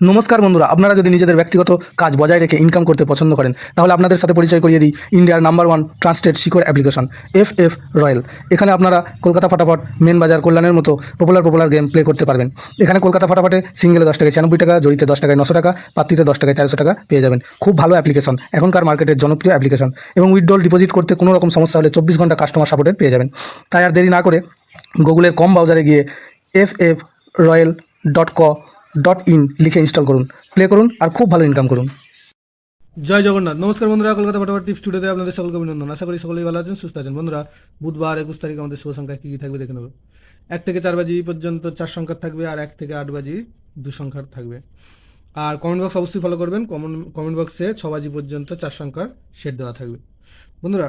নমস্কার বন্ধুরা, আপনারা যদি নিজেদের ব্যক্তিগত কাজ বজায় রেখে ইনকাম করতে পছন্দ করেন তাহলে আপনাদের সাথে পরিচয় করিয়ে দিই ইন্ডিয়ার নাম্বার 1 ট্রান্সটেড শিকড় অ্যাপ্লিকেশন FF রয়্যাল। এখানে আপনারা কলকাতা ফাটাফাট, মেন বাজার, কল্যাণের মতো পপুলার গেম প্লে করতে পারবেন। এখানে কলকাতা ফাটাফাটে সিঙ্গেলে 10 টাকায় 96 টাকা, জড়িতে 10 টাকায় 900 টাকা, পাত্রিতে 10 টাকায় 1300 টাকা পেয়ে যাবেন। খুব ভালো অ্যাপ্লিকেশন, এখনকার মার্কেটের জনপ্রিয় অ্যাপ্লিকেশন এবং উইথড্রল ডিপোজিট করতে কোনো রকম সমস্যা হলে 24 ঘন্টা কাস্টমার সাপোর্টের পেয়ে যাবেন। তাই আর দেরি না করে গুগলের কম ব্রাউজারে গিয়ে ffroyal.co.in লিখে ইনস্টল করুন, প্লে করুন আর খুব ভালো ইনকাম করুন। জয় জগন্নাথ। নমস্কার বন্ধুরা, কলকাতা ফাটাফাট টিপস স্টুডিওতে আপনাদের সকলকে অভিনন্দন। আশা করি সকলেই ভালো আছেন, সুস্থ আছেন। বন্ধুরা, বুধবার 21 তারিখ আমাদের শুভ সংখ্যা কী কী থাকবে দেখে নেব। 1 থেকে 4 বাজি পর্যন্ত 4 সংখ্যার থাকবে, আর 1 থেকে 8 বাজি 2 সংখ্যার থাকবে। আর কমেন্ট বক্স অবশ্যই ফলো করবেন। কমেন্ট বক্সে 6 বাজি পর্যন্ত 4 সংখ্যার সেট দেওয়া থাকবে। বন্ধুরা,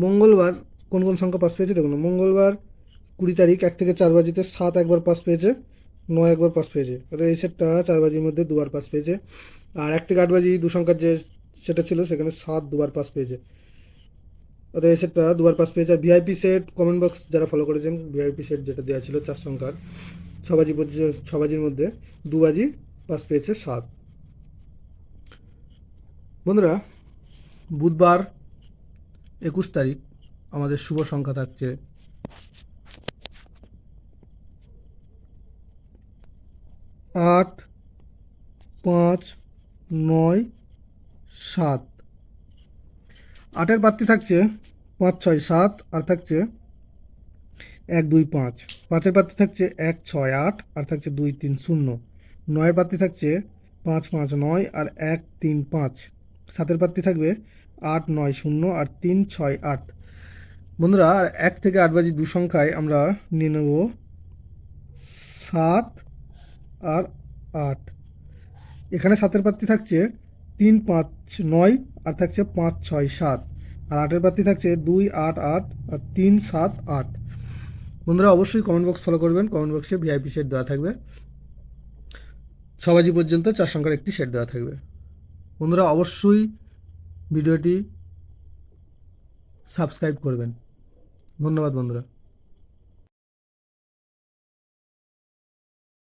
মঙ্গলবার কোন কোন সংখ্যা পাস পেয়েছে দেখুন। মঙ্গলবার 20 তারিখ 1 থেকে 4 বাজিতে 7 একবার পাস পেয়েছে, 9 একবার পাস পেয়েছে। অর্থাৎ এই সেটটা 4 বাজির মধ্যে দুবার পাস পেয়েছে। আর 1 থেকে 8 বাজি 2 সংখ্যার যে সেটা ছিল সেখানে 7 দুবার পাস পেয়েছে। অর্থাৎ এই সেটটা দুবার পাস পেয়েছে। আর ভিআইপি সেট কমেন্ট বক্স যারা ফলো করেছেন, ভিআইপি সেট যেটা দেওয়া ছিল 4 সংখ্যার 6 বাজির মধ্যে 2 বাজি পাস পেয়েছে 7। বন্ধুরা, বুধবার 21 তারিখ আমাদের শুভ সংখ্যা থাকছে 8, 5, 9, 7। 8-এর প্রার্থী থাকছে 5, 6, 7, আর থাকছে 1, 2, 5। 5-এর প্রার্থী থাকছে 1, 6, 8, আর থাকছে 2, 3, 0। 9-এর প্রার্থী থাকছে 5, 5, 9, আর 1, 3, 5। 7-এর প্রার্থী থাকবে 8, 9, 0, আর 3, 6, 8। বন্ধুরা, আর 1 থেকে 8 বাজি 2 সংখ্যায় আমরা নিয়ে নেব 7 আর 8। এখানে 7-এর প্রার্থী থাকছে 3, 5, 9, আর থাকছে 5, 6, 7। আর 8-এর প্রার্থী থাকছে 2, 8, 8, আর 3, 7, 8। বন্ধুরা, অবশ্যই কমেন্ট বক্স ফলো করবেন। কমেন্ট বক্সে ভিআইপি সেট দেওয়া থাকবে। 6 বাজি পর্যন্ত 4 সংখ্যার একটি সেট দেওয়া থাকবে। বন্ধুরা, অবশ্যই ভিডিওটি সাবস্ক্রাইব করবেন। ধন্যবাদ বন্ধুরা।